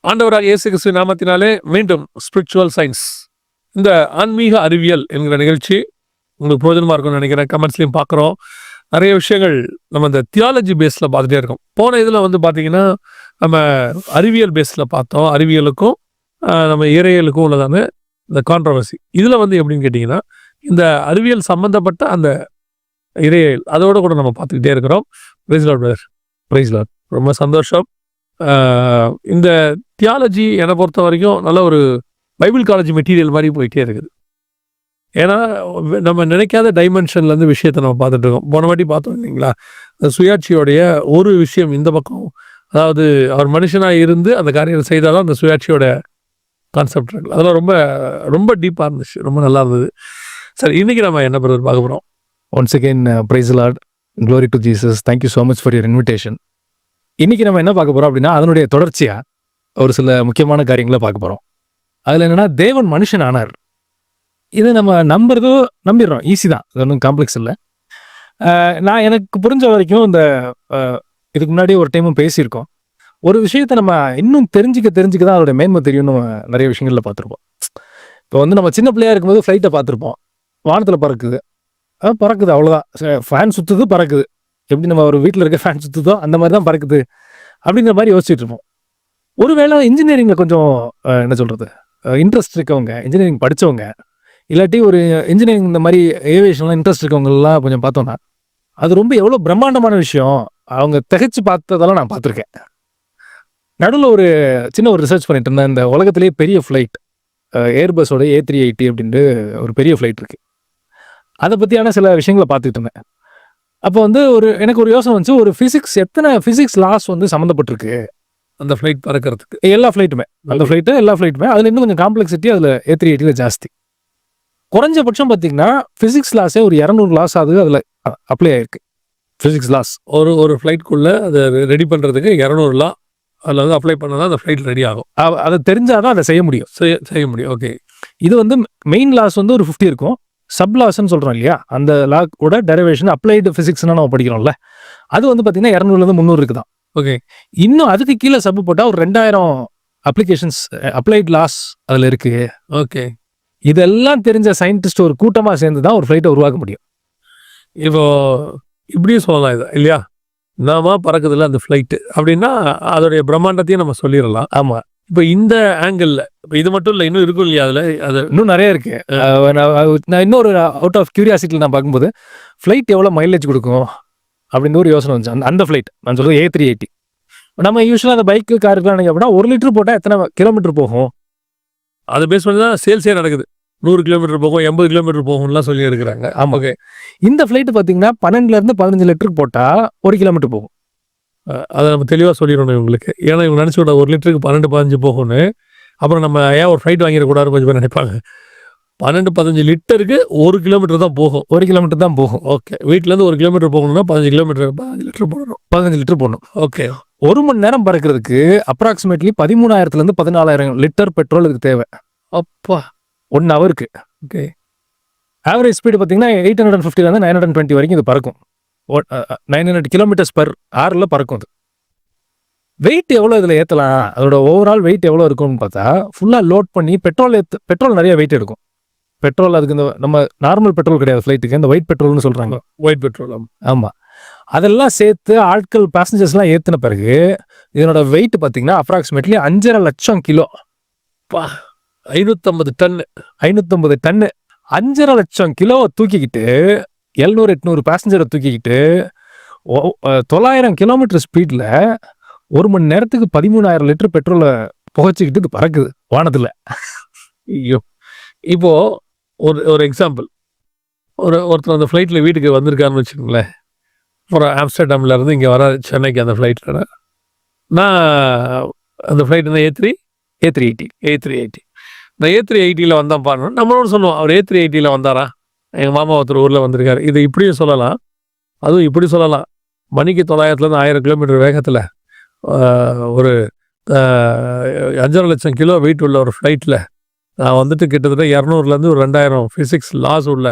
ஆண்டவராக இயேசு கிறிஸ்து நாமத்தினாலே மீண்டும் ஸ்பிரிச்சுவல் சயின்ஸ் இந்த ஆன்மீக அறிவியல் என்கிற நிகழ்ச்சி உங்களுக்கு பிரோஜனமாக இருக்கும்னு நினைக்கிறேன். கமெண்ட்ஸ்லையும் பார்க்குறோம். நிறைய விஷயங்கள் நம்ம இந்த தியாலஜி பேஸில் பார்த்துட்டே இருக்கோம். போன இதில் வந்து பார்த்தீங்கன்னா நம்ம அறிவியல் பேஸில் பார்த்தோம். அறிவியலுக்கும் நம்ம இறையலுக்கும் உள்ளதான இந்த கான்ட்ரவர்சி. இதில் வந்து எப்படின்னு கேட்டிங்கன்னா இந்த அறிவியல் சம்மந்தப்பட்ட அந்த இறையல் அதோட கூட நம்ம பார்த்துக்கிட்டே இருக்கிறோம். Praise Lord brother. Praise Lord. ரொம்ப சந்தோஷம். இந்த தியாலஜி என்னை பொறுத்த வரைக்கும் நல்ல ஒரு பைபிள் காலேஜ் மெட்டீரியல் மாதிரி போயிட்டே இருக்குது. ஏன்னா நம்ம நினைக்காத டைமென்ஷன்லேருந்து விஷயத்தை நம்ம பார்த்துட்டு இருக்கோம். போன வாட்டி பார்த்தோம் இல்லைங்களா, சுயாட்சியோடைய ஒரு விஷயம் இந்த பக்கம், அதாவது அவர் மனுஷனாக இருந்து அந்த காரியத்தை செய்தாலும் அந்த சுயாட்சியோட கான்செப்ட் இருக்கு. அதெல்லாம் ரொம்ப ரொம்ப டீப்பாக இருந்துச்சு, ரொம்ப நல்லா இருந்தது. சரி, இன்னைக்கு நம்ம என்ன பிரதர் பார்க்க போகிறோம்? Once again praise Lord, glory to Jesus. Thank you so much for your invitation. இன்னைக்கு நம்ம என்ன பார்க்க போறோம் அப்படின்னா, அதனுடைய தொடர்ச்சியா ஒரு சில முக்கியமான காரியங்களை பார்க்க போறோம். அதுல என்னன்னா, தேவன் மனுஷன் ஆனார். இது நம்ம நம்பிடுறோம், ஈஸி தான், அது ஒன்றும் காம்ப்ளெக்ஸ் இல்லை. நான் எனக்கு புரிஞ்ச வரைக்கும் இந்த இதுக்கு முன்னாடி ஒரு டைமும் பேசியிருக்கோம். ஒரு விஷயத்த நம்ம இன்னும் தெரிஞ்சுக்க தான் அதோட மேன்மை தெரியும்னு நிறைய விஷயங்கள்ல பார்த்துருப்போம். இப்போ வந்து நம்ம சின்ன பிள்ளையா இருக்கும்போது ஃப்ளைட்டை பார்த்துருப்போம். வானத்தில் பறக்குது, அவ்வளோதான். ஃபேன் சுற்றுது, பறக்குது. எப்படி நம்ம ஒரு வீட்டில் இருக்க ஃபேன் சுற்றுதோ அந்த மாதிரி தான் பறக்குது அப்படிங்கிற மாதிரி யோசிச்சுட்டு இருப்போம். ஒருவேளை இன்ஜினியரிங்கில் கொஞ்சம் என்ன சொல்கிறது, இன்ட்ரெஸ்ட் இருக்கவங்க, இன்ஜினியரிங் படித்தவங்க, இல்லாட்டி ஒரு இன்ஜினியரிங் இந்த மாதிரி ஏவியேஷன்லாம் இன்ட்ரெஸ்ட் இருக்கவங்கலாம் கொஞ்சம் பார்த்தோன்னா அது ரொம்ப எவ்வளோ பிரம்மாண்டமான விஷயம். அவங்க திகைச்சு பார்த்ததெல்லாம் நான் பார்த்துருக்கேன். நடுவில் ஒரு சின்ன ஒரு ரிசர்ச் பண்ணிட்டு இருந்தேன். இந்த உலகத்திலேயே பெரிய ஃப்ளைட் ஏர்பஸோட A380 அப்படின்ட்டு ஒரு பெரிய ஃப்ளைட் இருக்குது. அதை பற்றியான சில விஷயங்களை பார்த்துட்டு இருந்தேன். அப்போ வந்து எனக்கு ஒரு யோசனை வந்துச்சு, ஒரு எத்தனை ஃபிசிக்ஸ் லாஸ் வந்து சம்மந்தப்பட்டிருக்கு அந்த ஃப்ளைட் பறக்கிறதுக்கு. எல்லா ஃப்ளைட்டுமே, எல்லா ஃப்ளைட்டுமே அதில் இன்னும் கொஞ்சம் காம்ப்ளெக்சிட்டி அதில் A380 ஜாஸ்தி. குறைஞ்சபட்சம் பார்த்தீங்கன்னா ஃபிசிக்ஸ் லாஸே ஒரு 200 லாஸ் ஆகுது அதில் அப்ளை ஆயிருக்கு. ஃபிசிக்ஸ் லாஸ் ஒரு ஃப்ளைட்குள்ளே அதை ரெடி பண்ணுறதுக்கு 200 லா அதில் வந்து அப்ளை பண்ணால் தான் அந்த ஃப்ளைட் ரெடி ஆகும். அதை தெரிஞ்சாதான் அதை செய்ய முடியும். ஓகே, இது வந்து மெயின் லாஸ் வந்து ஒரு 50 இருக்கும். சப் லாஸ்ன்னு சொல்கிறோம் இல்லையா, அந்த லாவோட டெரிவேஷன் அப்ளைடு ஃபிசிக்ஸ்னு நம்ம படிக்கிறோம்ல, அது வந்து பார்த்தீங்கன்னா 200 300 இருக்குதான். ஓகே, இன்னும் அதுக்கு கீழே சப் போட்டால் ஒரு 2000 அப்ளிகேஷன்ஸ் அப்ளைட் லாஸ் அதில் இருக்கு. ஓகே, இதெல்லாம் தெரிஞ்ச சயின்டிஸ்ட் ஒரு கூட்டமாக சேர்ந்து தான் ஒரு ஃப்ளைட்டை உருவாக்க முடியும். இப்போ இப்படியும் சொல்லலாம் இது இல்லையா, நாம பறக்குதுல அந்த ஃப்ளைட்டு அப்படின்னா அதோடைய பிரம்மாண்டத்தையும் நம்ம சொல்லிடலாம். ஆமாம், இப்போ இந்த ஆங்கிளில் இப்போ இது மட்டும் இல்லை, இன்னும் இருக்கும் இல்லையா, அதில் அது இன்னும் நிறைய இருக்கு. நான் இன்னொரு அவுட் ஆஃப் கியூரியாசிட்டியில் நான் பார்க்கும்போது ஃப்ளைட் எவ்வளோ மைலேஜ் கொடுக்கும் அப்படின்னு ஒரு யோசனை வந்துச்சு. அந்த ஃப்ளைட் நான் சொல்கிறது A380. நம்ம யூஸ்வலாக அந்த பைக்கு காருக்குலாம் நினைக்க அப்படின்னா 1 லிட்டர் போட்டால் எத்தனை கிலோமீட்டர் போகும், அதை பேஸ் பண்ணி தான் சேல்ஸே நடக்குது. 100 கிலோமீட்டர் போகும், 80 கிலோமீட்டர் போகும்லாம் சொல்லி இருக்கிறாங்க. ஆமாம். ஓகே, இந்த ஃப்ளைட்டு பார்த்தீங்கன்னா 12 to 15 லிட்டருக்கு போட்டால் 1 கிலோமீட்டர் போகும். அதை நம்ம தெளிவாக சொல்லிடணும் இவங்களுக்கு. ஏன்னா இவங்க நினச்சி விட 1 லிட்டருக்கு 12-15 போகும்னு. அப்புறம் நம்ம ஏன் ஒரு ஃப்ளைட் வாங்கிடக்கூடாது கொஞ்சம் பேர் நினைப்பாங்க. 12-15 லிட்டருக்கு 1 கிலோமீட்டர் தான் போகும். 1 கிலோமீட்டர் தான் போகும். ஓகே, வீட்டிலேருந்து 1 கிலோமீட்டர் போகணும்னா 15 லிட்டர் போடணும். 15 லிட்டர் போடணும். ஓகே, 1 மணி நேரம் பறக்கிறதுக்கு அப்ராக்சிமேட்லி 13,000 to 14,000 லிட்டர் பெட்ரோல் இதுக்கு தேவை. அப்பா, 1 ஹவருக்கு. ஓகே, ஆவரேஜ் ஸ்பீடு பார்த்தீங்கன்னா 850 920 வரைக்கும் இது பறக்கும். 900 கிலோமீட்டர்ஸ் பர் ஹவரில் பறக்கும். அது வெயிட் எவ்வளோ இதில் ஏற்றலாம், அதோட ஓவரால் வெயிட் எவ்வளோ இருக்கும்னு பார்த்தா, ஃபுல்லாக லோட் பண்ணி பெட்ரோல் நிறைய வெயிட் எடுக்கும். பெட்ரோல் அதுக்கு இந்த நம்ம நார்மல் பெட்ரோல் கிடையாது ஃப்ளைட்டுக்கு, இந்த ஒயிட் பெட்ரோல்னு சொல்கிறாங்க. White petrol. ஆமாம், அதெல்லாம் சேர்த்து ஆட்கள் பேசஞ்சர்ஸ்லாம் ஏற்றின பிறகு இதனோட வெயிட் பார்த்தீங்கன்னா அப்ராக்சிமேட்லி 5.5 லட்சம் கிலோ. 550 டன்னு. 550 டன்னு. 5.5 லட்சம் கிலோவை தூக்கிக்கிட்டு 700-800 பேசஞ்சரை தூக்கிக்கிட்டு 900 கிலோமீட்டர் ஸ்பீடில் 1 மணி நேரத்துக்கு 13,000 லிட்டர் பெட்ரோலை புகைச்சிக்கிட்டு இது பறக்குது வானத்தில். ஐயோ, இப்போ ஒரு எக்ஸாம்பிள், ஒருத்தர் அந்த ஃப்ளைட்டில் வீட்டுக்கு வந்திருக்காருன்னு வச்சுக்கோங்களேன். அப்புறம் ஆம்ஸ்டர்டாமில் இருந்து இங்கே வர சென்னைக்கு அந்த ஃப்ளைட்டில் நான் அந்த ஃப்ளைட் இந்த A380 இந்த A380 வந்தான் பாருங்க. நம்மளோட சொல்லுவோம், அவர் A380 வந்தாரா, எங்கள் மாமா ஒருத்தர் ஊரில் வந்திருக்காரு. இது இப்படியும் சொல்லலாம், அதுவும் இப்படி சொல்லலாம். மணிக்கு 900 to 1000 கிலோமீட்டர் வேகத்தில் ஒரு 5.5 லட்சம் கிலோ வெயிட் உள்ள ஒரு ஃப்ளைட்டில் நான் வந்துட்டு கிட்டத்தட்ட 200 to 2000 ஃபிசிக்ஸ் லாஸ் உள்ள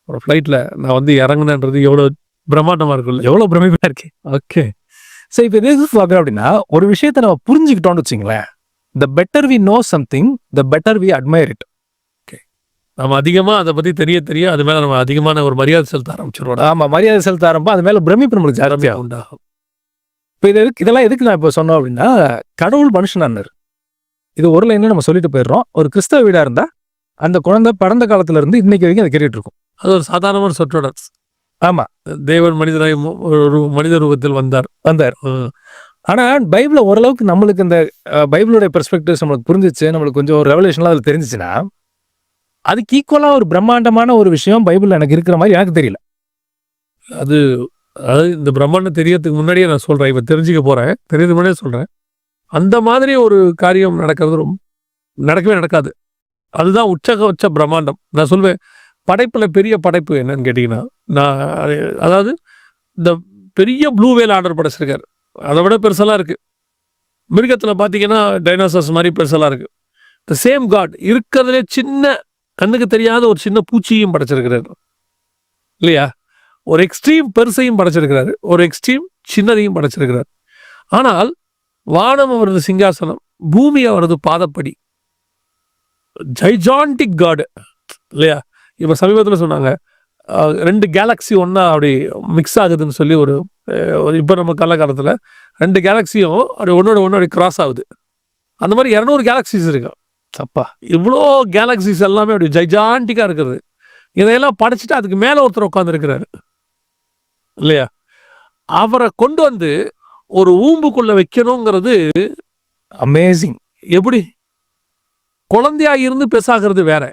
ஒரு ஃப்ளைட்டில் நான் வந்து இறங்குனேன்றது எவ்வளோ பிரம்மாண்டமாக இருக்குல்ல, எவ்வளோ பிரமிப்பாக இருக்கு. ஓகே, ஸோ இப்போ இது பார்க்குறோம் அப்படின்னா, ஒரு விஷயத்தை நம்ம புரிஞ்சுக்கிட்டோம்னு வச்சுங்களேன், the better we know something the better we admire it. நம்ம அதிகமாக அதை பற்றி தெரிய அது மேலே நம்ம அதிகமான ஒரு மரியாதை செலுத்த ஆரம்பிச்சிருவோம். ஆமாம், மரியாதை செலுத்த ஆரம்பம் அது மேலே பிரமிப்பு நம்மளுக்கு ஜாஸ்தியாக உண்டாகும். இப்போ இதெல்லாம் எதுக்கு நான் இப்போ சொன்னோம் அப்படின்னா, கடவுள் மனுஷனானார். இது ஒரு லைன்ல நம்ம சொல்லிட்டு போயிடுறோம். ஒரு கிறிஸ்தவ வீடா இருந்தா அந்த குழந்தை பிறந்த காலத்துல இருந்து இன்னைக்கு வரைக்கும் அதை கேட்டுட்டு இருக்கும். அது ஒரு சாதாரணமான சொற்றொடர். ஆமா, தேவன் மனிதனாய் ஒரு மனித ரூபத்தில் வந்தார். ஆனா பைபிள ஓரளவுக்கு நம்மளுக்கு இந்த பைபிளுடைய பெர்ஸ்பெக்டிவ்ஸ் நம்மளுக்கு புரிஞ்சிச்சு, நம்மளுக்கு கொஞ்சம் ஒரு ரெவலேஷன்லாம் அதில் தெரிஞ்சிச்சுன்னா, அதுக்கு ஈக்குவலா ஒரு பிரம்மாண்டமான ஒரு விஷயம் பைபிள்ல எனக்கு இருக்கிற மாதிரி எனக்கு தெரியல. அதாவது இந்த பிரம்மாண்டம் தெரியறதுக்கு முன்னாடியே நான் சொல்றேன், இப்ப தெரிஞ்சுக்க போறேன், தெரியறதுக்கு முன்னாடியே சொல்றேன். அந்த மாதிரி ஒரு காரியம் நடக்கிறது நடக்கவே நடக்காது. அதுதான் உச்ச பிரம்மாண்டம். நான் சொல்வேன், படைப்புல பெரிய படைப்பு என்னன்னு கேட்டீங்கன்னா, நான் அதாவது இந்த பெரிய ப்ளூ வேல் ஆர்டர் படைச்சிருக்காரு. அதை விட பெருசெல்லாம் இருக்கு. மிருகத்துல பாத்தீங்கன்னா டைனோசர்ஸ் மாதிரி பெருசெல்லாம் இருக்கு. த சேம் காட் இருக்கிறதுலே சின்ன கண்ணுக்கு தெரியாத ஒரு சின்ன பூச்சியும் படைச்சிருக்கிறாரு இல்லையா? ஒரு எக்ஸ்ட்ரீம் பெருசையும் படைச்சிருக்கிறாரு, ஒரு எக்ஸ்ட்ரீம் சின்னதையும் படைச்சிருக்கிறார். ஆனால் வானம் அவரது சிங்காசனம், பூமி அவரது பாதப்படி. ஜைஜான்டிக் காடு இல்லையா? இப்ப சமீபத்தில் சொன்னாங்க 2 கேலக்ஸி ஒன்னா அப்படி மிக்ஸ் ஆகுதுன்னு சொல்லி ஒரு இப்போ நம்ம காலகாலத்தில் 2 கேலக்ஸியும் அப்படி ஒன்னோட கிராஸ் ஆகுது. அந்த மாதிரி 200 கேலக்சிஸ் இருக்கு. அப்பா, இவ்வளோ கேலக்சிஸ் எல்லாமே அப்படி ஜைஜான்டிக்கா இருக்குது. இதையெல்லாம் படைச்சிட்டு அதுக்கு மேல ஒருத்தர் உட்காந்துருக்கிறாரு இல்லையா? அவரை கொண்டு வந்து ஒரு ஊம்புக்குள்ள வைக்கணுங்கிறது அமேசிங். எப்படி குழந்தையா இருந்து பெருசாகிறது வேற,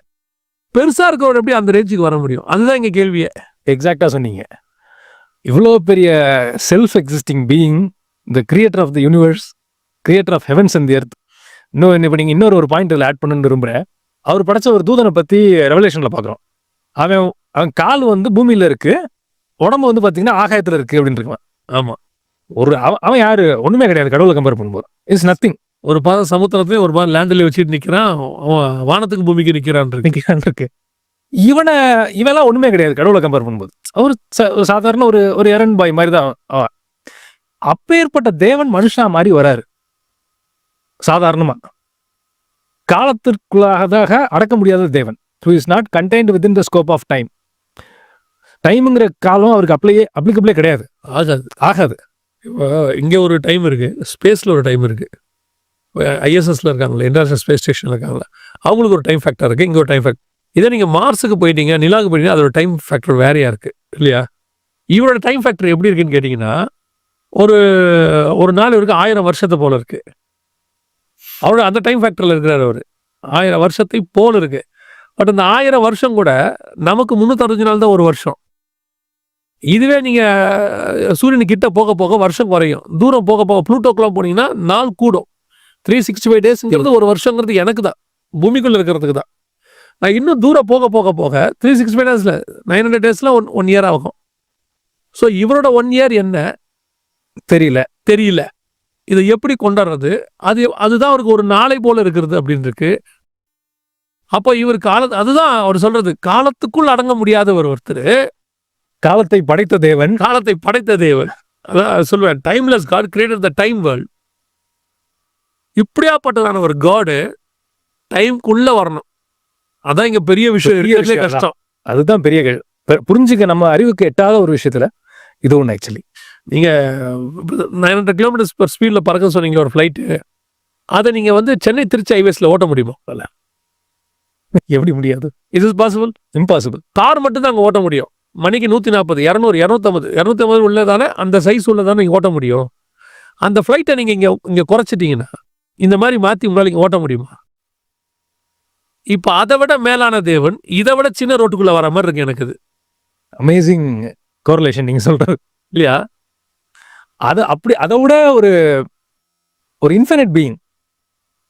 பெருசா இருக்கிறவர் எப்படி அந்த ரேஞ்சுக்கு வர முடியும்? அதுதான் இங்க கேள்வியே. எக்ஸாக்டா சொன்னீங்க. இவ்வளோ பெரிய self existing being, the creator of the universe, creator of heavens and the earth. இப்போ நீங்கள் இன்னொரு பாயிண்ட் இதில் ஆட் பண்ணணும்னு விரும்புகிறேன். அவர் படைச்ச ஒரு தூதனை பற்றி ரெவலேஷன்ல பார்க்குறோம். அவன் கால் வந்து பூமியில இருக்கு, உடம்பு வந்து பார்த்தீங்கன்னா ஆகாயத்தில் இருக்கு அப்படின்னு இருக்கான். ஆமா, அவன் யாரு? ஒண்ணுமே கிடையாது கடவுளை கம்பேர் பண்ணும்போது. It's nothing. ஒரு பாதம் சமுத்திரத்தையும் ஒரு பாதம் லேண்டில் வச்சுட்டு நிற்கிறான், வானத்துக்கு பூமிக்கு நிற்கிறான் இருக்கு. இவெல்லாம் ஒண்ணுமே கிடையாது கடவுளை கம்பேர் பண்ணும்போது. அவர் சாதாரண ஒரு எரன் பாய் மாதிரி தான். அப்பேற்பட்ட தேவன் மனுஷா மாதிரி வராரு. சாதாரணமா காலத்திற்குள்ளாக அடக்க முடியாத தேவன். who is not contained within the scope of time. டைம்ங்கிற காலம் அவருக்கு அப்ளிகபிளே கிடையாது. ஆகாது. இங்கே ஒரு டைம் இருக்கு, ஸ்பேஸ்ல ஒரு டைம் இருக்கு. ஐஎஸ்எஸ்ல இருக்காங்களே, இன்டர்நேஷனல் ஸ்பேஸ் ஸ்டேஷன்ல இருக்காங்களா, அவங்களுக்கு ஒரு டைம் ஃபேக்டர் இருக்கு, இங்கே ஒரு டைம் ஃபேக்டர். இதே நீங்க மார்ஸுக்கு போயிட்டீங்க, நிலாவுக்கு போயிட்டீங்கன்னா அதோட டைம் ஃபேக்டர் வேறையா இருக்கு இல்லையா? இவரோட டைம் ஃபேக்டர் எப்படி இருக்குன்னு கேட்டீங்கன்னா, ஒரு நாள் இவருக்கு 1000 வருஷத்தை போல இருக்கு. அவரோட அந்த டைம் ஃபேக்டர்ல இருக்கிறார் அவர். 1000 வருஷத்தை போல இருக்கு. பட் அந்த 1000 வருஷம் கூட நமக்கு 365 நாள் தான் ஒரு வருஷம். இதுவே நீங்க சூரியன் கிட்ட போக போக வருஷம் குறையும், தூரம் போக போக ப்ளூட்டோக்கெல்லாம் போனீங்கன்னா நாள் கூடும். 365 டேஸ்ங்கிறது ஒரு வருஷங்கிறது எனக்கு தான், பூமிக்குள்ள இருக்கிறதுக்கு தான். நான் இன்னும் தூரம் போக போக போக 365 டேஸ்ல 900 டேஸ்ல ஒன் இயர் ஆகும். ஸோ இவரோட 1 இயர் என்ன தெரியல. இதை எப்படி கொண்டாடுறது? அதுதான் அவருக்கு ஒரு நாளை போல இருக்கிறது அப்படின்னு இருக்கு. அப்போ இவர் அதுதான் அவர் சொல்றது, காலத்துக்குள் அடங்க முடியாத ஒருத்தர், காலத்தை படைத்த தேவன். அதான் சொல்லுவேன், timeless God created the time world. இப்படியாப்பட்டதான ஒரு காடு டைம்குள்ள வரணும். அதான் இங்க பெரிய விஷயம், கஷ்டம். அதுதான் பெரிய புரிஞ்சுக்க நம்ம அறிவுக்கு எட்டாத ஒரு விஷயத்துல இது ஒண்ணு. ஆக்சுவலி நீங்க 900 கிலோமீட்டர்ஸ் பர் ஸ்பீட்ல பறக்க சொன்னீங்களா ஒரு ஃபிளைட்டு, அதை நீங்க வந்து சென்னை திருச்சி ஹைவேஸ்ல ஓட்ட முடியுமா? எப்படி முடியாது? It is possible? Impossible. Car மட்டும் தான் அங்கே ஓட்ட முடியும். மணிக்கு 140, 200, 250 உள்ளதானே, அந்த சைஸ் உள்ளதானே நீங்கள் ஓட்ட முடியும். அந்த ஃப்ளைட்டை நீங்கள் இங்கே குறைச்சிட்டீங்கன்னா இந்த மாதிரி மாற்றி உங்களால் இங்கே ஓட்ட முடியுமா? இப்போ அதை விட மேலான தேவன் இதை விட சின்ன ரோட்டுக்குள்ளே வர மாதிரி இருக்கு எனக்கு. இது அமேசிங் கோரிலேஷன் நீங்கள் சொல்கிறது இல்லையா? அதை விட ஒரு இன்ஃபினிட் பீயிங்,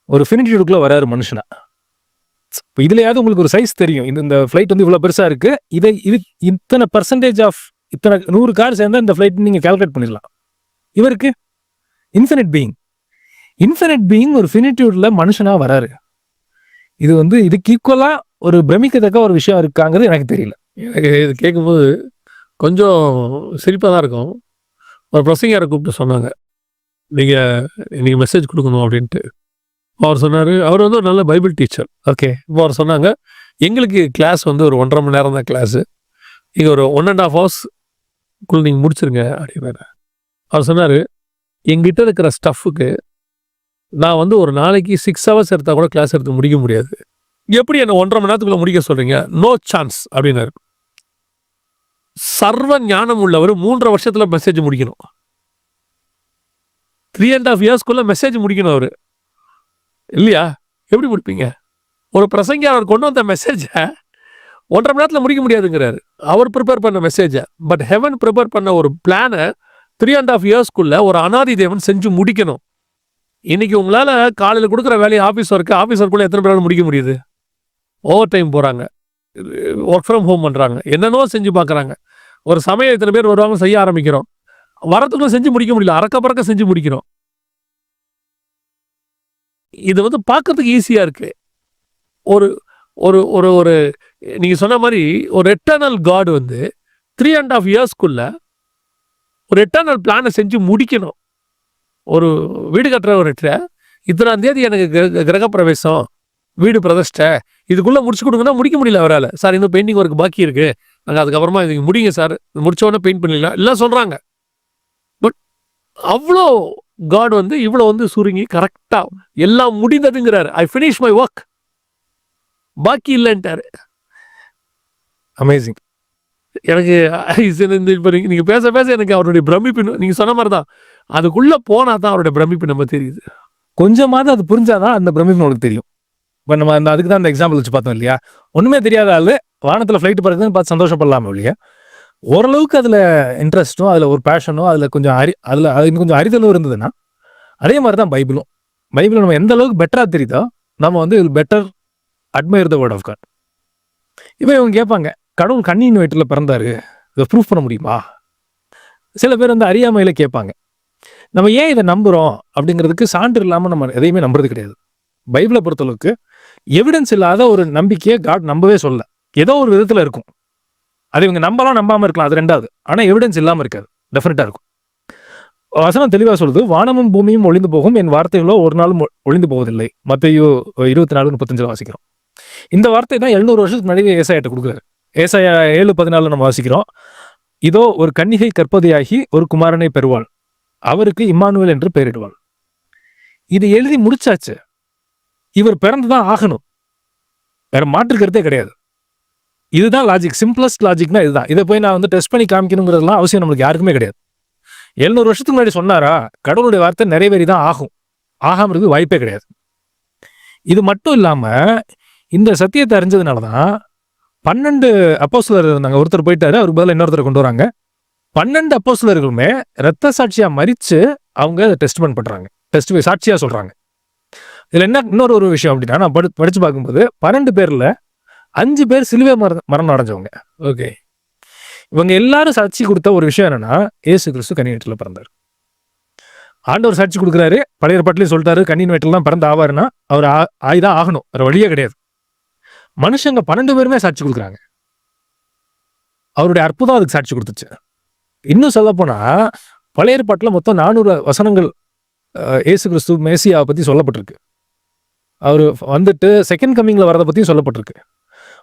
ஒரு ஃபினிட்டியூடுக்குள்ளே வராரு மனுஷனா. இப்போ இதுலையாவது உங்களுக்கு ஒரு சைஸ் தெரியும், இந்த ஃப்ளைட் வந்து இவ்வளோ பெருசாக இருக்கு, இது இத்தனை பர்சன்டேஜ் ஆஃப் இத்தனை 100 கார் சேர்ந்தா இந்த ஃப்ளைட் நீங்கள் கால்குலேட் பண்ணிடலாம். இவருக்கு இன்ஃபினிட் பீயிங் ஒரு ஃபினிட்டியூட்ல மனுஷனா வராரு. இது வந்து இதுக்கு ஈக்குவலா ஒரு பிரமிக்கத்தக்க ஒரு விஷயம் இருக்காங்கிறது எனக்கு தெரியல. இது கேட்கும்போது கொஞ்சம் சிரிப்பாக தான் இருக்கும். ஒரு பிரசங்கரை கூப்பிட்டு சொன்னாங்க, நீங்கள் மெசேஜ் கொடுக்கணும் அப்படின்ட்டு. அவர் சொன்னார், அவர் வந்து ஒரு நல்ல பைபிள் டீச்சர். ஓகே. இப்போ அவர் சொன்னாங்க, எங்களுக்கு கிளாஸ் வந்து ஒரு 1.5 மணி நேரம் தான் கிளாஸு. இங்கே ஒரு 1.5 ஹவர்ஸ்க்குள்ள நீங்கள் முடிச்சிருங்க அப்படின்னாரு. அவர் சொன்னார், எங்கிட்ட இருக்கிற ஸ்டஃப்புக்கு நான் வந்து ஒரு நாளைக்கு 6 ஹவர்ஸ் எடுத்தால் கூட கிளாஸ் எடுத்து முடிக்க முடியாது. எப்படி என்ன 1.5 மணி நேரத்துக்குள்ள முடிக்க சொல்கிறீங்க? நோ சான்ஸ் அப்படின்னாரு. சர்வ ஞானம் உள்ளவர் 3.5 வருஷத்தில் மெசேஜ் முடிக்கணும். 3.5 இயர்ஸ்க்குள்ள மெசேஜ் முடிக்கணும் அவர் இல்லையா? எப்படி முடிப்பீங்க? ஒரு பிரசங்கி அவர் கொண்டு வந்த மெசேஜை 1.5 மணி நேரத்தில் முடிக்க முடியாதுங்கிறாரு. அவர் ப்ரிப்பேர் பண்ண மெசேஜை. பட் ஹெவன் ப்ரிப்பேர் பண்ண ஒரு பிளானை 3.5 இயர்ஸ்க்குள்ள ஒரு அனாதி தேவன் செஞ்சு முடிக்கணும். இன்னைக்கு உங்களால் காலையில் கொடுக்குற வேலையை ஆஃபீஸ் ஒர்க்குள்ள எத்தனை பேரால் முடிக்க முடியுது? ஓவர் டைம் போகிறாங்க, ஒர்க் ஃப்ரம் ஹோம் பண்ணுறாங்க, என்னென்னோ செஞ்சு பார்க்குறாங்க. ஒரு சமயம் இத்தனை பேர் வருவாங்க, செய்ய ஆரம்பிக்கிறோம், வரத்துக்குள்ள செஞ்சு முடிக்க முடியல, அறக்க பறக்க செஞ்சு முடிக்கிறோம். இது வந்து பார்க்கறதுக்கு ஈஸியாக இருக்கு. ஒரு ஒரு ஒரு ஒரு நீங்கள் சொன்ன மாதிரி ஒரு எட்டர்னல் காட் வந்து 3.5 இயர்ஸ்க்குள்ள ஒரு எட்டர்னல் பிளானை செஞ்சு முடிக்கணும். ஒரு வீடு கட்டுறவர்கிட்ட இத்தனாம் தேதி எனக்கு கிரகப்பிரவேசம், வீடு பிரதிஷ்டை, இதுக்குள்ளே முடிச்சு கொடுங்கன்னா முடிக்க முடியல அவரால். சார் இன்னும் பெயிண்டிங் ஒர்க் பாக்கி இருக்குது, நாங்கள் அதுக்கப்புறமா இதுக்கு முடிங்க சார், முடிச்சோடனே பெயிண்ட் பண்ணிடலாம் எல்லாம் சொல்கிறாங்க. பட் அவ்வளோ காட் வந்து இவ்வளோ வந்து சுருங்கி கரெக்டாக எல்லாம் முடிந்ததுங்கிறார். ஐ ஃபினிஷ் மை ஒர்க், பாக்கி இல்லைன்ட்டார். அமேசிங். எனக்கு இப்போ நீங்கள் பேச பேச எனக்கு அவருடைய பிரமிப்பு, நீங்கள் சொன்ன மாதிரி தான், அதுக்குள்ளே போனால் தான் அவருடைய பிரமிப்பு நம்ம தெரியுது. கொஞ்சமாவது அது புரிஞ்சாதான் அந்த பிரமிப்பு நமக்கு தெரியும். இப்போ நம்ம அந்த அதுக்கு தான் அந்த எக்ஸாம்பிள் வச்சு பார்த்தோம் இல்லையா? ஒன்றுமே தெரியாத ஆள் வானத்தில் ஃப்ளைட் பறக்குதுன்னு பார்த்து சந்தோஷப்படலாமா இல்லையா? ஓரளவுக்கு அதில் இன்ட்ரெஸ்ட்டும், அதில் ஒரு பேஷனும், அதில் கொஞ்சம் அதில் கொஞ்சம் அறிதலும் இருந்ததுன்னா, அதே மாதிரி தான் பைபிளும். பைபிள் நம்ம எந்த அளவுக்கு பெட்டராக தெரியுதோ நம்ம வந்து better admire the word of God. இப்போ இவங்க கேட்பாங்க, கடவுள் கண்ணியின் வயிற்றில் பிறந்தாரு, இதை ப்ரூஃப் பண்ண முடியுமா? சில பேர் வந்து அறியாமையில் கேட்பாங்க. நம்ம ஏன் இதை நம்புகிறோம் அப்படிங்கிறதுக்கு சான்று இல்லாமல் நம்ம எதையுமே நம்புறது கிடையாது. பைபிளை பொறுத்தளவுக்கு எவிடன்ஸ் இல்லாத ஒரு நம்பிக்கையை காட் நம்பவே சொல்ல. ஏதோ ஒரு விதத்தில் இருக்கும், அது இவங்க நம்பலாம் நம்பாமல் இருக்கலாம், அது ரெண்டாவது. ஆனால் எவிடன்ஸ் இல்லாமல் இருக்காது, டெஃபினட்டாக இருக்கும். வசனம் தெளிவாக சொல்லுது, வானமும் பூமியும் ஒளிந்து போகும், என் வார்த்தைகளோ ஒரு நாளும் ஒளிந்து போவதில்லை. மத்தேயு 24:35 வாசிக்கிறோம். இந்த வார்த்தை தான் 700 வருஷத்துக்கு முன்னாடி ஏசாயாட்ட கொடுக்குறாரு. ஏசாயா 7:14 நம்ம வாசிக்கிறோம். இதோ ஒரு கன்னிகை கற்பதியாகி ஒரு குமாரனை பெறுவாள், அவருக்கு இம்மானுவேல் என்று பெயரிடுவாள். இது எழுதி முடிச்சாச்சு, இவர் பிறந்துதான் ஆகணும், வேற மாற்று கருத்தே கிடையாது. இதுதான் லாஜிக், சிம்பிளஸ்ட் லாஜிக்னா இதுதான். இதை போய் நான் வந்து டெஸ்ட் பண்ணி காமிக்கணுங்கிறதுலாம் அவசியம் நம்மளுக்கு யாருக்குமே கிடையாது. 700 வருஷத்துக்கு முன்னாடி சொன்னாரா, கடவுளுடைய வார்த்தை நிறைவேறி தான் ஆகும், ஆகாம இருக்கு வாய்ப்பே கிடையாது. இது மட்டும் இல்லாம இந்த சத்தியத்தை அறிஞ்சதுனாலதான் 12 அப்போஸ்தலர் இருந்தாங்க, ஒருத்தர் போயிட்டாரு, அவருக்கு பதிலாக இன்னொருத்தர் கொண்டு வராங்க. 12 அப்போஸ்தலர்களுமே ரத்த சாட்சியா மரிச்சு அவங்க டெஸ்ட்மென்ட் பண்றாங்க, டெஸ்ட் சாட்சியா சொல்றாங்க. இதுல என்ன இன்னொரு ஒரு விஷயம் அப்படின்னா, நான் படிச்சு பார்க்கும்போது 12 பேர்ல 5 பேர் சிலுவை மரணம் அடைஞ்சவங்க. ஓகே, இவங்க எல்லாரும் சாட்சி கொடுத்த ஒரு விஷயம் என்னன்னா, இயேசு கிறிஸ்து கன்னியின் வயிற்றில் பிறந்தார். ஆண்டவர் சாட்சி கொடுக்குறாரு, பழைய ஏற்பாட்டிலேயே சொல்லிட்டாரு, கன்னியின் வயிற்றில் தான் பிறந்த ஆவாருன்னா அவர் ஆய்தான் ஆகணும், வேற வழியே கிடையாது. மனுஷங்க 12 பேருமே சாட்சி கொடுக்குறாங்க, அவருடைய அற்புதம் அதுக்கு சாட்சி கொடுத்துச்சு. இன்னும் சொல்ல போனா பழைய ஏற்பாட்டில் மொத்தம் 400 வசனங்கள் இயேசு கிறிஸ்து மேசியாவை பத்தி சொல்லப்பட்டிருக்கு. அவர் வந்துட்டு செகண்ட் கம்மிங்ல வரதை பத்தியும் சொல்லப்பட்டிருக்கு.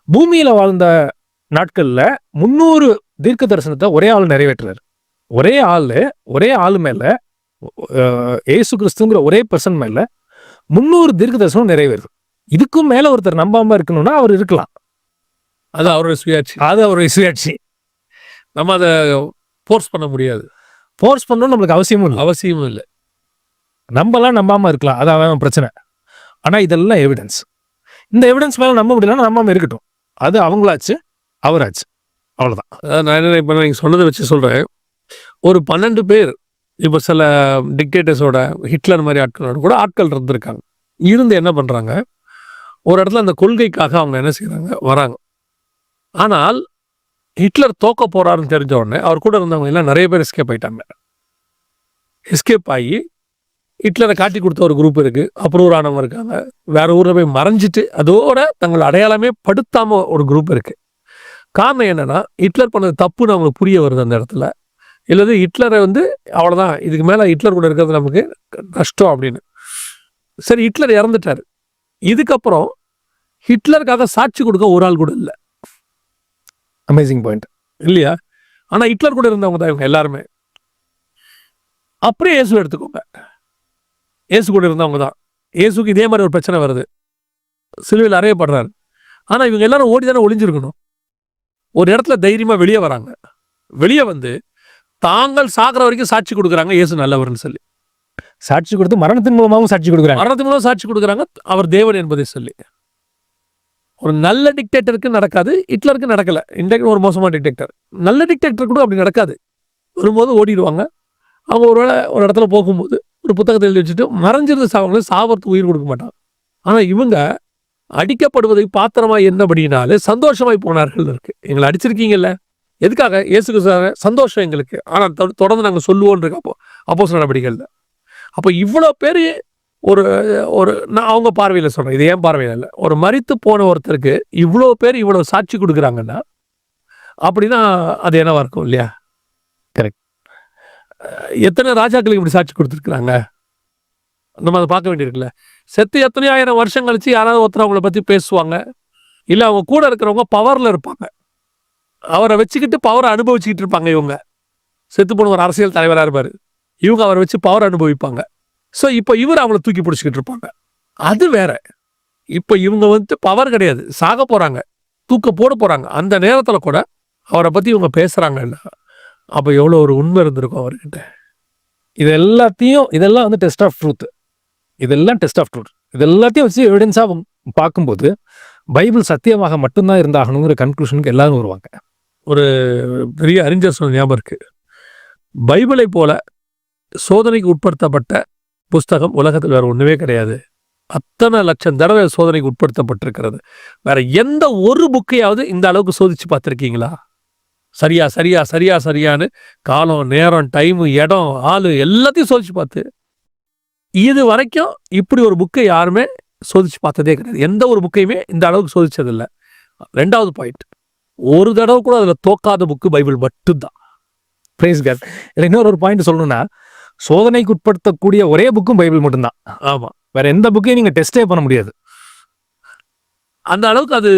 பூமியில வாழ்ந்த நாட்கள்ல 300 தீர்க்க தரிசனத்தை ஒரே ஆள் நிறைவேற்றுறாரு. ஒரே ஆளு மேல, இயேசு கிறிஸ்துங்கிற ஒரே பர்சன் மேல 300 தீர்க்க தரிசனம் நிறைவேறுது. இதுக்கும் மேல ஒருத்தர் நம்பாம இருக்கணும்னா அவர் இருக்கலாம், அது அவருடைய சுயாட்சி. நம்ம அதை ஃபோர்ஸ் பண்ண முடியாது. ஃபோர்ஸ் பண்ணணும் நம்மளுக்கு அவசியமும் இல்லை. நம்பலாம் நம்பாம இருக்கலாம், அது அவன் பிரச்சனை. ஆனா இதெல்லாம் எவிடன்ஸ். இந்த எவிடன்ஸ் மேல நம்ப முடியலன்னா நம்பாம இருக்கட்டும், அது அவங்களாச்சு, அவராச்சு, அவ்வளவுதான். நான் என்ன இப்போ நீங்கள் சொன்னதை வச்சு சொல்றேன். ஒரு 12 பேர், இப்போ சில டிக்டேட்டர்ஸோட, ஹிட்லர் மாதிரி ஆட்களோட கூட ஆட்கள் இருந்திருக்காங்க. இருந்து என்ன பண்றாங்க, ஒரு இடத்துல அந்த கொள்கைக்காக அவங்க என்ன செய்யறாங்க, வராங்க. ஆனால் ஹிட்லர் தோக்க போறாருன்னு தெரிஞ்ச உடனே அவர் கூட இருந்தவங்க எல்லாம் நிறைய பேர் எஸ்கேப் ஆயிட்டாங்க. எஸ்கேப் ஆகி ஹிட்லரை காட்டி கொடுத்த ஒரு குரூப் இருக்கு, அப்ரூவர் ஆனவங்க இருக்காங்க, வேற ஊரில் போய் மறைஞ்சிட்டு அதோட தங்கள் அடையாளமே படுத்தாம ஒரு குரூப் இருக்கு. காரணம் என்னன்னா, ஹிட்லர் பண்ணது தப்புன்னு அவங்களுக்கு புரிய வருது அந்த இடத்துல. இல்லது ஹிட்லரை வந்து அவ்வளோதான், இதுக்கு மேலே ஹிட்லர் கூட இருக்கிறது நமக்கு நஷ்டம் அப்படின்னு. சரி, ஹிட்லர் இறந்துட்டாரு. இதுக்கப்புறம் ஹிட்லருக்காக சாட்சி கொடுக்க ஒரு ஆள் கூட இல்லை. அமேசிங் பாயிண்ட் இல்லையா? ஆனா ஹிட்லர் கூட இருந்தவங்க தான் இவங்க எல்லாருமே. அப்படியே இயேசு எடுத்துக்கோங்க, இயேசு கூட இருந்தவங்க தான். இயேசுக்கு இதே மாதிரி ஒரு பிரச்சனை வருது, சிலுவையில் அறையப்படுறாரு. ஆனா இவங்க எல்லாரும் ஓடி தானே ஒளிஞ்சிருக்கணும். ஒரு இடத்துல தைரியமா வெளியே வராங்க. வெளியே வந்து தாங்கள் சாகிற வரைக்கும் சாட்சி கொடுக்குறாங்க இயேசு நல்லவர்னு சொல்லி. சாட்சி கொடுத்து மரணத்தின் மூலமாகவும் சாட்சி கொடுக்குறாங்க. மரணத்தின் மூலம் சாட்சி கொடுக்குறாங்க அவர் தேவன் என்பதை சொல்லி. ஒரு நல்ல டிக்டேட்டருக்கு நடக்காது, ஹிட்லருக்கு நடக்கல. இன்றைக்கு ஒரு மோசமான டிக்டேட்டர். நல்ல டிக்டேட்டர் கூட அப்படி நடக்காது. வரும்போது ஓடிடுவாங்க. அவங்க ஒரு இடத்துல போகும்போது ஒரு புத்தகத்தை எழுதி வச்சுட்டு மறைஞ்சிருந்து சாவங்களை சாவறதுக்கு உயிர் கொடுக்க மாட்டாங்க. ஆனா இவங்க அடிக்கப்படுவதை பாத்திரமாய் என்னபடினாலே சந்தோஷமாய் போனார்கள் இருக்கு. எங்களை அடிச்சிருக்கீங்கல்ல, எதுக்காக? இயேசுக்கு சந்தோஷம் எங்களுக்கு. ஆனா தொடர்ந்து நாங்கள் சொல்லுவோம் இருக்கு அப்போஸ்தலர் நடவடிக்கைகள்ல. அப்போ இவ்வளோ பேர் ஒரு ஒரு நான் அவங்க பார்வையில் சொல்றேன், இது ஏன் பார்வையில் இல்லை. ஒரு மரித்து போன ஒருத்தருக்கு இவ்வளோ பேர் இவ்வளோ சாட்சி கொடுக்குறாங்கன்னா அப்படின்னா அது என்னவா இருக்கும் இல்லையா? கரெக்ட். எத்தனை ராஜாக்களுக்கு இப்படி சாட்சி கொடுத்துருக்குறாங்க, நம்ம அதை பார்க்க வேண்டியிருக்குல்ல. செத்து எத்தனையோ ஆயிரம் வருஷம் கழிச்சு யாராவது ஒருத்தர் அவங்கள பற்றி பேசுவாங்க. இல்லை அவங்க கூட இருக்கிறவங்க பவரில் இருப்பாங்க, அவரை வச்சுக்கிட்டு பவரை அனுபவிச்சுக்கிட்டு இருப்பாங்க. இவங்க செத்து போன ஒரு அரசியல் தலைவராக இருப்பார், இவங்க அவரை வச்சு பவர் அனுபவிப்பாங்க. ஸோ இப்போ இவர் அவங்கள தூக்கி பிடிச்சிக்கிட்டு இருப்பாங்க. அது வேற. இப்போ இவங்க வந்து பவர் கிடையாது, சாக போகிறாங்க, தூக்க போட போகிறாங்க. அந்த நேரத்தில் கூட அவரை பற்றி இவங்க பேசுகிறாங்கன்னா அப்போ எவ்வளோ ஒரு உண்மை இருந்திருக்கும் அவர்கிட்ட. இதெல்லாம் வந்து டெஸ்ட் ஆஃப் ட்ரூத். இதெல்லாம் டெஸ்ட் ஆஃப் ட்ரூத். இது எல்லாத்தையும் வச்சு எவிடன்ஸாக பார்க்கும்போது பைபிள் சத்தியமாக மட்டும்தான் இருந்தாகணுங்கிற கன்க்ளூஷனுக்கு எல்லாரும் வருவாங்க. ஒரு பெரிய அறிஞர் சொன்ன ஞாபகம் இருக்கு, பைபிளை போல சோதனைக்கு உட்படுத்தப்பட்ட புஸ்தகம் உலகத்தில் வேற ஒன்றுமே கிடையாது. அத்தனை லட்சம் தடவை சோதனைக்கு உட்படுத்தப்பட்டிருக்கிறது. வேற எந்த ஒரு புக்கையாவது இந்த அளவுக்கு சோதிச்சு பார்த்துருக்கீங்களா? சரியா சரியா சரியா சரியான்னு காலம், நேரம், டைமு, இடம், ஆளு எல்லாத்தையும் சோதிச்சு பார்த்து இது வரைக்கும் இப்படி ஒரு புக்கை யாருமே சோதிச்சு பார்த்ததே கிடையாது. எந்த ஒரு புக்கையுமே இந்த அளவுக்கு சோதிச்சதில்லை. ரெண்டாவது பாயிண்ட், ஒரு தடவை கூட அதில் தோக்காத புக்கு பைபிள் மட்டும்தான். Praise God. இன்னொரு பாயிண்ட் சொல்லணும்னா, சோதனைக்கு உட்படுத்தக்கூடிய ஒரே புக்கும் பைபிள் மட்டும்தான். ஆமாம், வேற எந்த புக்கையும் நீங்கள் டெஸ்டே பண்ண முடியாது. அந்த அளவுக்கு அது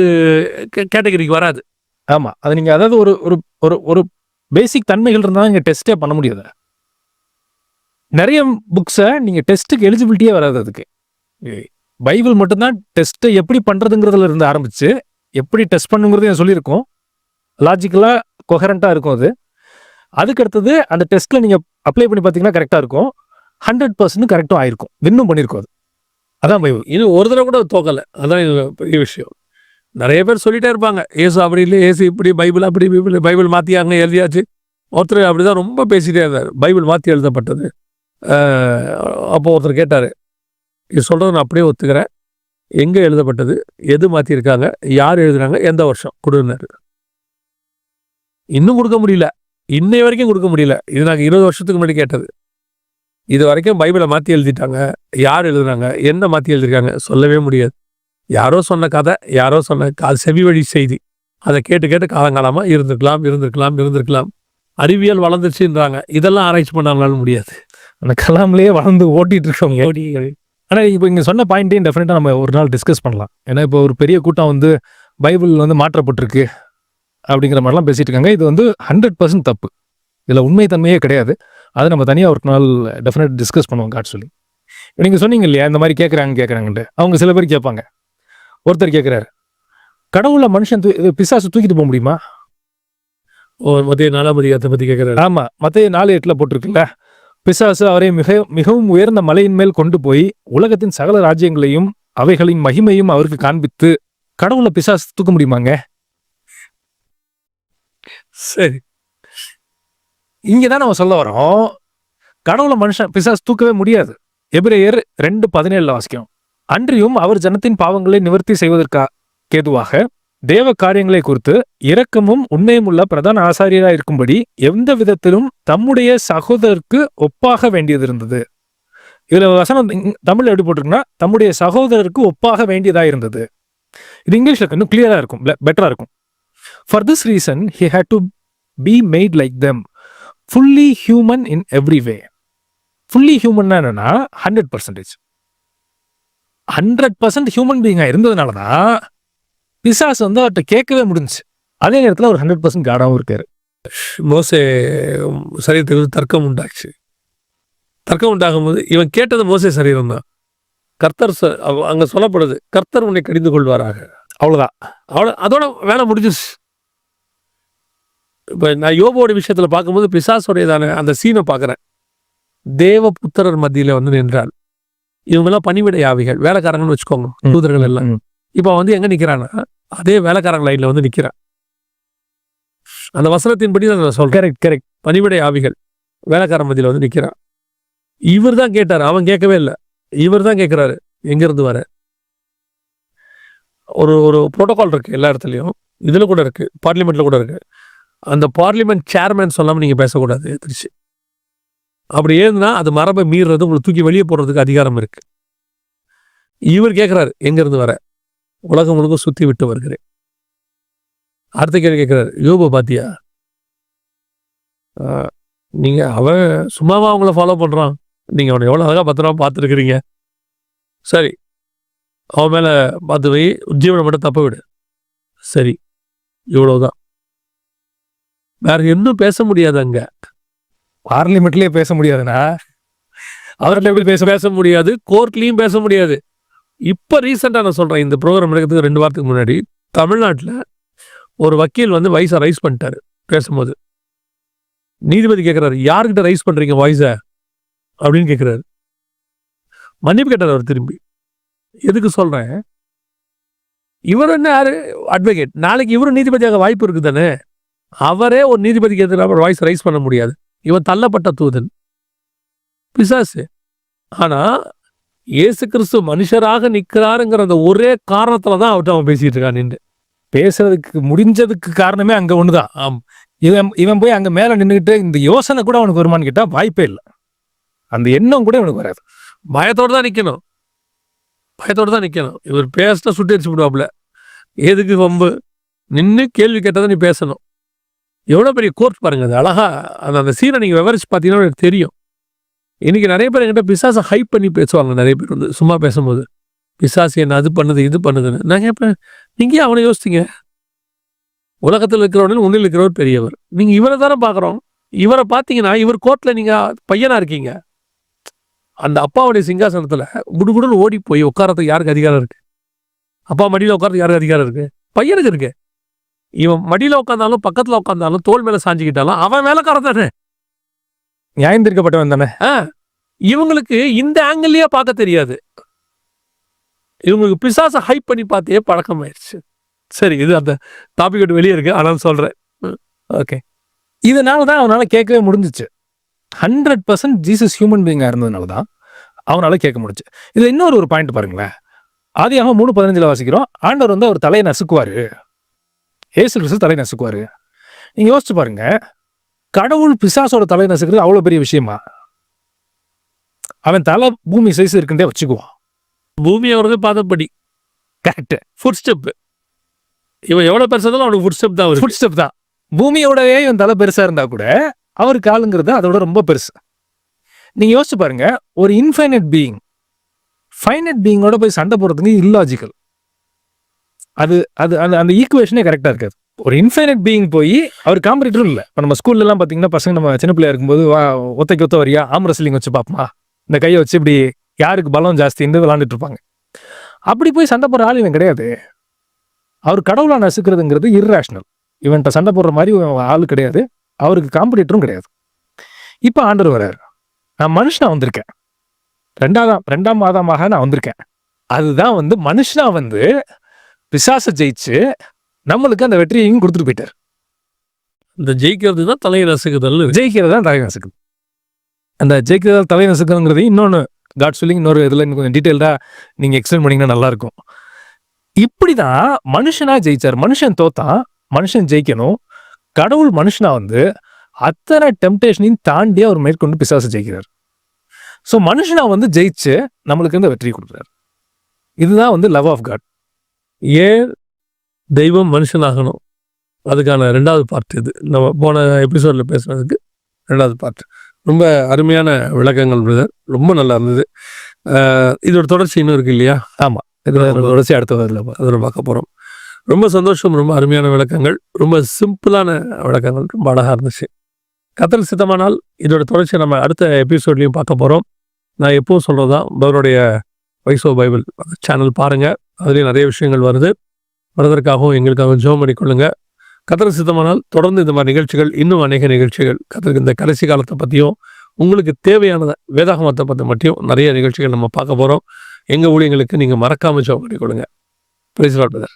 கேட்டகரிக்கு வராது. ஆமாம், அது நீங்கள் அதாவது ஒரு ஒரு ஒரு பேசிக் தன்மைகள் இருந்தால் நீங்கள் டெஸ்ட்டே பண்ண முடியாது. நிறைய புக்ஸை நீங்கள் டெஸ்ட்டுக்கு எலிஜிபிலிட்டியே வராது. அதுக்கு பைபிள் மட்டும்தான் டெஸ்ட்டை எப்படி பண்ணுறதுங்கிறதுல இருந்து ஆரம்பித்து எப்படி டெஸ்ட் பண்ணுங்கிறது சொல்லியிருக்கோம். லாஜிக்கலாக கொஹரண்ட்டாக இருக்கும். அதுக்கு அடுத்தது அந்த டெஸ்ட்டில் நீங்கள் அப்ளை பண்ணி பார்த்தீங்கன்னா கரெக்டாக இருக்கும். 100% கரெக்டும் ஆயிருக்கும், வின்னும் பண்ணியிருக்கும். அதான் பைபிள். இது ஒரு தடவை கூட தோக்கலை. அதான் இது பெரிய விஷயம். நிறைய பேர் சொல்லிட்டே இருப்பாங்க, ஏசு அப்படி இல்லை, ஏசு இப்படி, பைபிள் அப்படி, பைபிள் மாற்றியாங்க, எழுதியாச்சு. ஒருத்தர் அப்படி தான் ரொம்ப பேசிகிட்டே இருந்தார், பைபிள் மாற்றி எழுதப்பட்டது. அப்போ ஒருத்தர் கேட்டார், இது சொல்கிறத நான் அப்படியே ஒத்துக்கிறேன், எங்கே எழுதப்பட்டது, எது மாற்றிருக்காங்க, யார் எழுதுனாங்க, எந்த வருஷம் கொடுனாரு. இன்னும் கொடுக்க முடியல, இன்னை வரைக்கும் கொடுக்க முடியல. இது நாங்கள் 20 வருஷத்துக்கு முன்னாடி கேட்டது. இது வரைக்கும் பைபிளை மாற்றி எழுதிட்டாங்க, யார் எழுதுனாங்க, என்ன மாற்றி எழுதிருக்காங்க சொல்லவே முடியாது. யாரோ சொன்ன கதை, யாரோ சொன்ன செவி வழி செய்தி, அதை கேட்டு கேட்டு காலங்காலமாக இருந்திருக்கலாம். அறிவியல் வளர்ந்துச்சுன்றாங்க, இதெல்லாம் ஆராய்ச்சி பண்ணாங்களாலும் முடியாது. அந்த கலாம்லேயே வளர்ந்து ஓட்டிகிட்டு இருக்கவங்க. ஆனால் இப்போ இங்கே சொன்ன பாயிண்ட்டையும் டெஃபினட்டாக நம்ம ஒரு நாள் டிஸ்கஸ் பண்ணலாம். ஏன்னா இப்போ ஒரு பெரிய கூட்டம் வந்து பைபிள் வந்து மாற்றப்பட்டிருக்கு அப்படிங்கிற மாதிரிலாம் பேசிகிட்டு இருக்காங்க. இது வந்து 100% தப்பு. இதில் உண்மை தன்மையே கிடையாது. அதை நம்ம தனியாக ஒரு நாள் டெஃபினட் டிஸ்கஸ் பண்ணுவோம் காட் சொல்லி. நீங்கள் சொன்னீங்க இல்லையா, இந்த மாதிரி கேட்குறாங்கன்ட்டு. அவங்க சில பேர் கேட்பாங்க. ஒருத்தர் கேட்குறாரு, கடவுளை மனுஷன் பிசாசு தூக்கிட்டு போக முடியுமா? மத்திய 4ஆம் அதிகாரத்தை பற்றி கேட்குறாரு. ஆமாம், மத்திய 4:8 போட்டிருக்குல்ல, பிசாசு அவரை மிகவும் உயர்ந்த மலையின் மேல் கொண்டு போய் உலகத்தின் சகல ராஜ்யங்களையும் அவைகளின் மகிமையும் அவருக்கு காண்பித்து கடவுளை பிசாசு தூக்க முடியுமாங்க? சரி, இங்கதான் நம்ம சொல்ல வரோம், கடவுளை மனுஷன் பிசாசு தூக்கவே முடியாது. எபிரேயர் 2:17 வாசிக்கும். அன்றியும் அவர் ஜனத்தின் பாவங்களை நிவர்த்தி செய்வதற்கேதுவாக தேவ காரியங்களை குறித்து இரக்கமும் உண்மையும் உள்ள பிரதான ஆசாரியராக இருக்கும்படி எந்த விதத்திலும் தம்முடைய சகோதரருக்கு ஒப்பாக வேண்டியது இருந்தது. இதுல வசனம் தமிழ்ல எப்படி போட்டிருக்குன்னா, தம்முடைய சகோதரருக்கு ஒப்பாக வேண்டியதா இருந்தது. இது இங்கிலீஷ்ல இன்னும் கிளியரா இருக்கும், பெட்டரா இருக்கும். For this reason he had to be made like them, fully human in every way. fully human என்னன்னா 100%. 100% ஹியூமன் பீயிங்கா இருந்ததுனால தான் பிசாசு வந்து அவர்கிட்ட கேட்கவே முடிஞ்சுச்சு. அதே நேரத்தில் அவர் 100% காடாகவும் இருக்காரு. மோசே சரீரத்துக்கு தர்க்கம் உண்டாச்சு. தர்க்கம் உண்டாகும் போது இவன் கேட்டது மோசே சரீரம் தான். கர்த்தர் அங்க சொல்லப்படுது, கர்த்தர் உன்னை கடிந்து கொள்வாராக. அவ்வளோதான். அதோட வேலை முடிஞ்சிச்சு. இப்போ நான் யோபோட விஷயத்துல பார்க்கும்போது பிசாசுடையதான அந்த சீனை பார்க்குறேன். தேவ புத்திரர் மத்தியில வந்து நின்றால், இவங்கெல்லாம் பணிவிடை ஆவிகள், வேலைக்காரங்கன்னு வச்சுக்கோங்க, தூதர்கள் எல்லாம். இப்போ வந்து எங்க நிக்கிறான்னா அதே வேலைக்காரங்க லைன்ல வந்து நிக்கிறான். அந்த வசனத்தின்படி நான் சொல்றேன். கரெக்ட். பணிவிடை ஆவிகள் வேலைக்காரன் மத்தியில வந்து நிக்கிறான். இவர் தான் கேட்டார், அவன் கேட்கவே இல்லை. இவர் தான் கேட்கிறாரு, எங்க இருந்து வர. ஒரு ஒரு புரோட்டோகால் இருக்கு எல்லா இடத்துலையும். இதுல கூட இருக்கு, பார்லிமெண்ட்ல கூட இருக்கு. அந்த பார்லிமெண்ட் சேர்மேன் சொல்லாம நீங்க பேசக்கூடாது திருச்சி. அப்படி ஏதுன்னா அது மரபை மீறுறது, உங்களை தூக்கி வெளியே போடுறதுக்கு அதிகாரம் இருக்கு. இவர் கேட்கிறாரு, எங்க இருந்து வர. உலகம் முழுக்க சுத்தி விட்டு வருகிறேன். அடுத்த கேள்வி கேட்கிறாரு, யோபு பாத்தியா, நீங்க அவன் சும்மாவா அவங்கள ஃபாலோ பண்றான், நீங்க அவனை எவ்வளவு அழகா பத்திரமா பார்த்துருக்கிறீங்க. சரி, அவன் மேல பார்த்து போய் உஜ்ஜீவனை மட்டும் தப்ப விடு. சரி, இவ்வளவுதான். வேற இன்னும் பேச முடியாது. அங்க பார்லிமெண்ட்லயே பேச முடியாதுன்னா அவர்கிட்ட எப்படி பேச முடியாது, கோர்ட்லயும் பேச முடியாது. இப்ப ரீசெண்டா நான் சொல்றேன், இந்த ப்ரோக்ராம் நடக்கிறதுக்கு 2 வாரத்துக்கு முன்னாடி தமிழ்நாட்டில் ஒரு வக்கீல் வந்து வாய்ஸை ரைஸ் பண்ணிட்டாரு. பேசும்போது நீதிபதி கேட்கிறாரு, யாருக்கிட்ட ரைஸ் பண்றீங்க வாய்ஸை அப்படின்னு கேட்கிறாரு. மன்னிப்பு கேட்டார் அவர் திரும்பி. எதுக்கு சொல்றேன், இவர் என்ன யாரு அட்வொகேட், நாளைக்கு இவரும் நீதிபதியாக வாய்ப்பு இருக்கு தானே. அவரே ஒரு நீதிபதிக்கு எதிராக வாய்ஸ் ரைஸ் பண்ண முடியாது. இவன் தள்ளப்பட்ட தூதன், பிசாசு. ஆனா இயேசு கிறிஸ்து மனுஷராக நிற்கிறாருங்கிற அந்த ஒரே காரணத்துலதான் அவர்கிட்ட அவன் பேசிட்டு இருக்கான். நின்று பேசுறதுக்கு முடிஞ்சதுக்கு காரணமே அங்க ஒண்ணுதான். இவன் போய் அங்க மேல நின்றுகிட்டு இந்த யோசனை கூட அவனுக்கு வருமானு கேட்டா வாய்ப்பே இல்லை. அந்த எண்ணம் கூட அவனுக்கு வராது. பயத்தோடு தான் நிக்கணும், பயத்தோடு தான் நிக்கணும். இவர் பேசினா சுட்டி அடிச்சு விடுவாப்புல. எதுக்கு வம்பு, நின்று கேள்வி கேட்டதை நீ பேசணும். எவ்வளோ பெரிய கோர்ட் பாருங்க. அது அழகா அந்த சீனை நீங்க விவரிச்சு பார்த்தீங்கன்னா எனக்கு தெரியும். இன்னைக்கு நிறைய பேர் என்கிட்ட பிசாசை ஹைப் பண்ணி பேசுவாங்க. நிறைய பேர் வந்து சும்மா பேசும்போது பிசாசு என்ன அது பண்ணுது இது பண்ணுதுன்னு. நான் கேட்பேன், நீங்க அவனை யோசித்தீங்க, உலகத்தில் இருக்கிறவனில் உன்னில் இருக்கிறவர் பெரியவர். நீங்க இவரை தானே பார்க்குறோம். இவரை பார்த்தீங்கன்னா இவர் கோர்ட்டில் நீங்க பையனா இருக்கீங்க. அந்த அப்பாவுடைய சிங்காசனத்தில் குடுகுடுன்னு ஓடி போய் உட்காரத்துக்கு யாருக்கு அதிகாரம் இருக்கு? அப்பா மடியில் உட்காரத்துக்கு யாருக்கு அதிகாரம் இருக்கு? பையனுக்கு இருக்கு. இவன் மடியில் உட்காந்தாலும் பக்கத்தில் உட்காந்தாலும் தோல் மேலே சாஞ்சிக்கிட்டாலும் அவன் வேலைக்காரன் தானே, நியாயந்திருக்கப்பட்டவன் தானே. இவங்களுக்கு இந்த ஆங்கிள்லயே பார்க்க தெரியாது. இவங்களுக்கு பிசாசை ஹைப் பண்ணி பார்த்தே பழக்கம் ஆயிடுச்சு. சரி, இது அந்த டாபிக் விட்டு வெளியே இருக்கு, ஆனால் சொல்றேன். ஓகே, இதனால தான் அவனால கேட்கவே முடிஞ்சிச்சு. 100% ஜீசஸ் ஹியூமன் பீயிங்கா இருந்ததுனால தான் அவனால கேட்க முடிஞ்சு. இதுல இன்னொரு ஒரு பாயிண்ட் பாருங்களேன். ஆதியாகமம் 3:15 வாசிக்கிறோம், ஆண்டவர் வந்து அவர் தலையை நசுக்குவாரு, இயேசு கிறிஸ்து தலையை நசுக்குவாரு. நீங்க யோசிச்சு பாருங்க, கடவுள் பிசாசோட தலையை நசுக்கிறது அவ்வளவு பெரிய விஷயமா? அவன் தலை பூமி சைஸ் இருக்குன்றே வச்சுக்குவான். பூமி அவரது பாதப்படி. கரெக்ட். Food step. இவன் எவ்வளவு பெருசா இருந்தாலும் அவனுக்கு ஃபுட் ஸ்டெப் தான். ஃபுட் ஸ்டெப் தான். பூமியோடவே இவன் தலை பெருசா இருந்தா கூட அவருக்கு ஆளுங்கிறது அதோட ரொம்ப பெருசு. நீங்க யோசிச்சு பாருங்க, ஒரு இன்ஃபைனைட் பீயிங் ஃபைனைட் பீயிங்கோட போய் சண்டை போடுறதுக்கு இல்லாஜிக்கல். அது அது அந்த ஈக்குவேஷனே கரெக்டா இருக்காது. ஒரு இன்ஃபைனைட் பீயிங் போய் அவர் காம்படிட்டரும் இல்லை. இப்போ நம்ம ஸ்கூல்ல எல்லாம் பாத்தீங்கன்னா பசங்க நம்ம சின்ன பிள்ளையா இருக்கும்போது ஒத்தைக்கு ஒத்த வரியா ஆம் ரெஸ்லிங் வச்சு பார்ப்போமா, இந்த கையை வச்சு இப்படி யாருக்கு பலம் ஜாஸ்தின்னு விளாண்டுட்டு இருப்பாங்க. அப்படி போய் சண்டை போடுற ஆள் இவன் கிடையாது. அவர் கடவுளா நசுக்கிறதுங்கிறது இர்ரேஷனல். இவன்கிட்ட சண்டை போடுற மாதிரி ஆள் கிடையாது, அவருக்கு காம்படிட்டரும் கிடையாது. இப்போ ஆண்டவர் வர்றாரு, நான் மனுஷனா வந்திருக்கேன், ரெண்டாம் மாதமாக நான் வந்திருக்கேன். அதுதான் வந்து மனுஷனா வந்து பிசாசை ஜெயிச்சு நம்மளுக்கு அந்த வெற்றியையும் கொடுத்துட்டு போயிட்டார். இந்த ஜெயிக்கிறது தான் தலை நசுக்குதல். ஜெயிக்கிறது தான் தலை நசுக்குது. அந்த ஜெயிக்கிறதா தலை நசுக்குங்கிறது இன்னொன்று காட் சொல்லிங் இன்னொரு இதில் இன்னும் கொஞ்சம் டீட்டெயில்டாக நீங்கள் எக்ஸ்பிளைன் பண்ணிங்கன்னா நல்லாயிருக்கும். இப்படி தான் மனுஷனா ஜெயிச்சார். மனுஷன் தோத்தான், மனுஷன் ஜெயிக்கணும். கடவுள் மனுஷனா வந்து அத்தனை டெம்டேஷனையும் தாண்டி அவர் மேற்கொண்டு பிசாசு ஜெயிக்கிறார். ஸோ மனுஷனா வந்து ஜெயிச்சு நம்மளுக்கு இந்த வெற்றி கொடுக்குறாரு. இதுதான் வந்து லவ் ஆஃப் காட். ஏன் தெய்வம் மனுஷனாகணும், அதுக்கான 2வது பார்ட் இது. நம்ம போன எபிசோடில் பேசுனதுக்கு 2வது பார்ட். ரொம்ப அருமையான விளக்கங்கள் பிரதர், ரொம்ப நல்லா இருந்தது. இதோட தொடர்ச்சி இன்னும் இருக்கு இல்லையா? ஆமாம், இது தொடர்ச்சி அடுத்த வாரத்தில் அதை பார்க்க போகிறோம். ரொம்ப சந்தோஷம். ரொம்ப அருமையான விளக்கங்கள், ரொம்ப சிம்பிளான விளக்கங்கள், ரொம்ப அழகாக இருந்துச்சு. கர்த்தர் சித்தமானால் இதோட தொடர்ச்சியை நம்ம அடுத்த எபிசோட்லையும் பார்க்க போகிறோம். நான் எப்பவும் சொல்கிறது தான், அவருடைய வைஸ் ஆஃப் பைபிள் சேனல் பாருங்கள், அதுலேயும் நிறைய விஷயங்கள் வருது. வரதற்காகவும் எங்களுக்காகவும் ஜெபம் பண்ணிக்கொள்ளுங்க. கர்த்தர் சித்தமானால் தொடர்ந்து இந்த மாதிரி நிகழ்ச்சிகள், இன்னும் அநேக நிகழ்ச்சிகள், கர்த்தருக்கு இந்த கடைசி காலத்தை பற்றியும் உங்களுக்கு தேவையானதை வேதாகமத்தை பற்றி மட்டும் நிறைய நிகழ்ச்சிகள் நம்ம பார்க்க போகிறோம். எங்கள் ஊழியங்களுக்கு நீங்கள் மறக்காமல் ஜெபம் பண்ணிக்கொள்ளுங்க. Praise the lord brother.